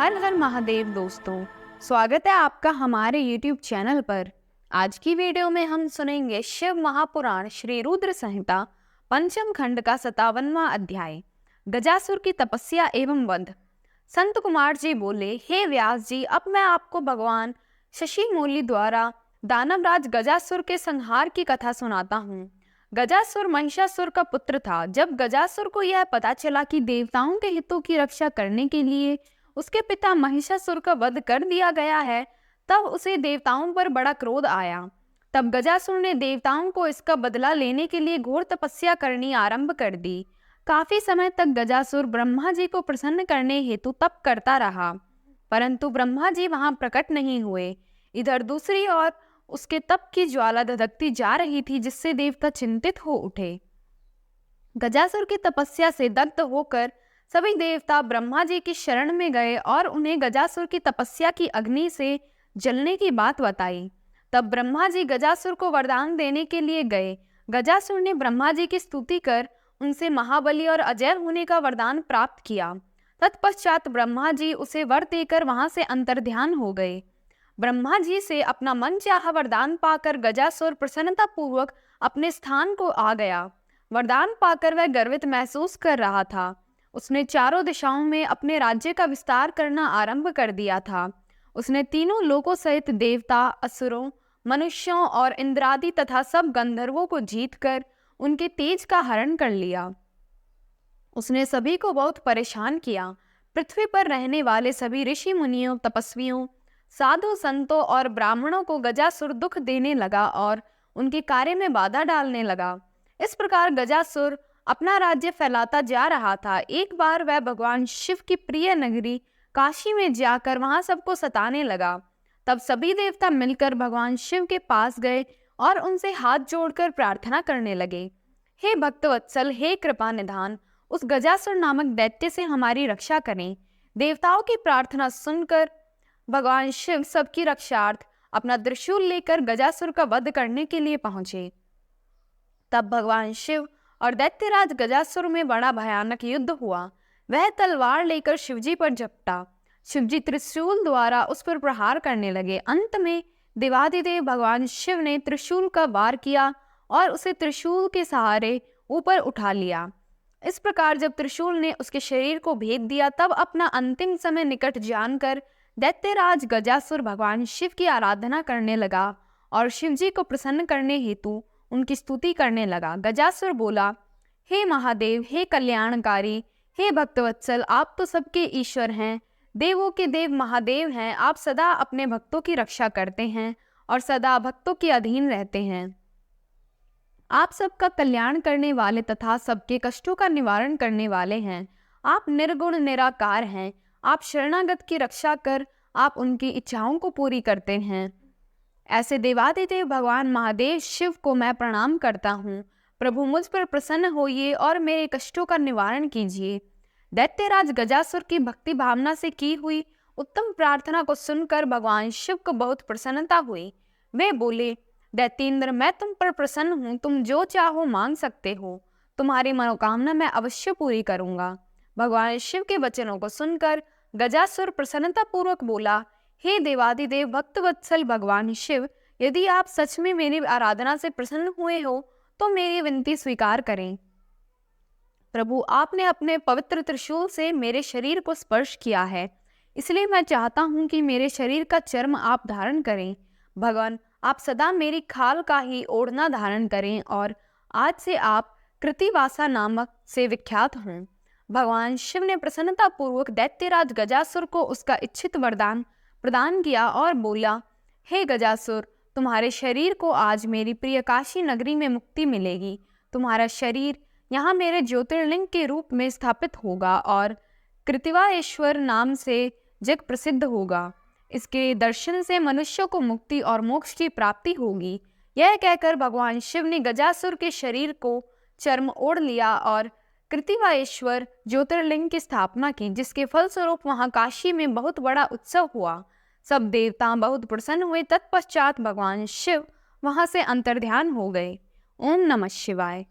हर हर महादेव दोस्तों, स्वागत है आपका हमारे YouTube चैनल पर। आज की वीडियो में हम सुनेंगे शिव महापुराण श्री रुद्र संहिता पंचम खंड का 57वां अध्याय, गजासुर की तपस्या एवं वध। संत कुमार जी बोले, हे व्यास जी, अब मैं आपको भगवान शशिमौली द्वारा दानवराज गजासुर के संहार की कथा सुनाता हूँ। गजासुर महिषासुर का पुत्र था। जब गजासुर को यह पता चला कि देवताओं के हितों की रक्षा करने के लिए उसके पिता महिषासुर का वध कर दिया गया है, तब उसे देवताओं पर बड़ा क्रोध आया। तब गजासुर ने देवताओं को इसका बदला लेने के लिए घोर तपस्या करनी आरंभ कर दी। काफी समय तक गजासुर ब्रह्मा जी को प्रसन्न करने हेतु तप करता रहा, परंतु ब्रह्मा जी वहां प्रकट नहीं हुए। इधर दूसरी ओर उसके तप की ज्वाला धधकती जा रही थी, जिससे देवता चिंतित हो उठे। गजासुर की तपस्या से दग्ध होकर सभी देवता ब्रह्मा जी की शरण में गए और उन्हें गजासुर की तपस्या की अग्नि से जलने की बात बताई। तब ब्रह्मा जी गजासुर को वरदान देने के लिए गए। गजासुर ने ब्रह्मा जी की स्तुति कर उनसे महाबली और अजय होने का वरदान प्राप्त किया। तत्पश्चात ब्रह्मा जी उसे वर देकर वहां से अंतर्ध्यान हो गए। ब्रह्मा जी से अपना मन चाहा वरदान पाकर गजासुर प्रसन्नता पूर्वक अपने स्थान को आ गया। वरदान पाकर वह गर्वित महसूस कर रहा था। उसने चारों दिशाओं में अपने राज्य का विस्तार करना आरंभ कर दिया था। उसने तीनों लोकों सहित देवता, असुरों, मनुष्यों और इंद्रादि तथा सब गंधर्वों को जीतकर उनके तेज का हरण कर लिया। उसने सभी को बहुत परेशान किया। पृथ्वी पर रहने वाले सभी ऋषि मुनियों, तपस्वियों, साधु संतों और ब्राह्मणों को गजासुर दुख देने लगा और उनके कार्य में बाधा डालने लगा। इस प्रकार गजासुर अपना राज्य फैलाता जा रहा था। एक बार वह भगवान शिव की प्रिय नगरी काशी में जाकर वहां सबको सताने लगा। तब सभी देवता मिलकर भगवान शिव के पास गए और उनसे हाथ जोड़कर प्रार्थना करने लगे, हे भक्तवत्सल, हे कृपा निधान, उस गजासुर नामक दैत्य से हमारी रक्षा करें। देवताओं की प्रार्थना सुनकर भगवान शिव सबकी रक्षार्थ अपना त्रिशूल लेकर गजासुर का वध करने के लिए पहुंचे। तब भगवान शिव और दैत्यराज गजासुर में बड़ा भयानक युद्ध हुआ। वह तलवार लेकर शिवजी पर झपटा। शिवजी त्रिशूल द्वारा उस पर प्रहार करने लगे। अंत में देवादिदेव भगवान शिव ने त्रिशूल का वार किया और उसे त्रिशूल के सहारे ऊपर उठा लिया। इस प्रकार जब त्रिशूल ने उसके शरीर को भेद दिया, तब अपना अंतिम समय निकट जानकर दैत्यराज गजासुर भगवान शिव की आराधना करने लगा और शिवजी को प्रसन्न करने हेतु उनकी स्तुति करने लगा। गजासुर बोला, हे महादेव, हे कल्याणकारी, हे भक्तवत्सल, आप तो सबके ईश्वर हैं, देवों के देव महादेव हैं। आप सदा अपने भक्तों की रक्षा करते हैं और सदा भक्तों के अधीन रहते हैं। आप सबका कल्याण करने वाले तथा सबके कष्टों का निवारण करने वाले हैं। आप निर्गुण निराकार हैं। आप शरणागत की रक्षा कर आप उनकी इच्छाओं को पूरी करते हैं। ऐसे देवादिदेव भगवान महादेव शिव को मैं प्रणाम करता हूँ। प्रभु, मुझ पर प्रसन्न होइए और मेरे कष्टों का निवारण कीजिए। दैत्यराज गजासुर की भक्ति भावना से की हुई उत्तम प्रार्थना को सुनकर भगवान शिव को बहुत प्रसन्नता हुई। वे बोले, दैत्येंद्र, मैं तुम पर प्रसन्न हूँ। तुम जो चाहो मांग सकते हो। तुम्हारी मनोकामना मैं अवश्य पूरी करूँगा। भगवान शिव के वचनों को सुनकर गजासुर प्रसन्नता पूर्वक बोला, हे देवादिदेव भक्तवत्सल भगवान शिव, यदि आप सच में मेरी आराधना से प्रसन्न हुए हो तो मेरी विनती स्वीकार करें। प्रभु, आपने अपने पवित्र त्रिशूल से मेरे शरीर को स्पर्श किया है, इसलिए मैं चाहता हूँ कि मेरे शरीर का चर्म आप धारण करें। भगवान, आप सदा मेरी खाल का ही ओढ़ना धारण करें और आज से आप कृतिवासा नामक से विख्यात हों। भगवान शिव ने प्रसन्नता पूर्वक दैत्यराज गजासुर को उसका इच्छित वरदान प्रदान किया और बोला, हे गजासुर, तुम्हारे शरीर को आज मेरी प्रिय काशी नगरी में मुक्ति मिलेगी। तुम्हारा शरीर यहाँ मेरे ज्योतिर्लिंग के रूप में स्थापित होगा और कृतिवाएश्वर नाम से जग प्रसिद्ध होगा। इसके दर्शन से मनुष्यों को मुक्ति और मोक्ष की प्राप्ति होगी। यह कहकर भगवान शिव ने गजासुर के शरीर को चर्म ओढ़ लिया और कृतिवाएश्वर ज्योतिर्लिंग की स्थापना की, जिसके फलस्वरूप वहां काशी में बहुत बड़ा उत्सव हुआ। सब देवता बहुत प्रसन्न हुए। तत्पश्चात भगवान शिव वहां से अंतर्ध्यान हो गए। ओम नमः शिवाय।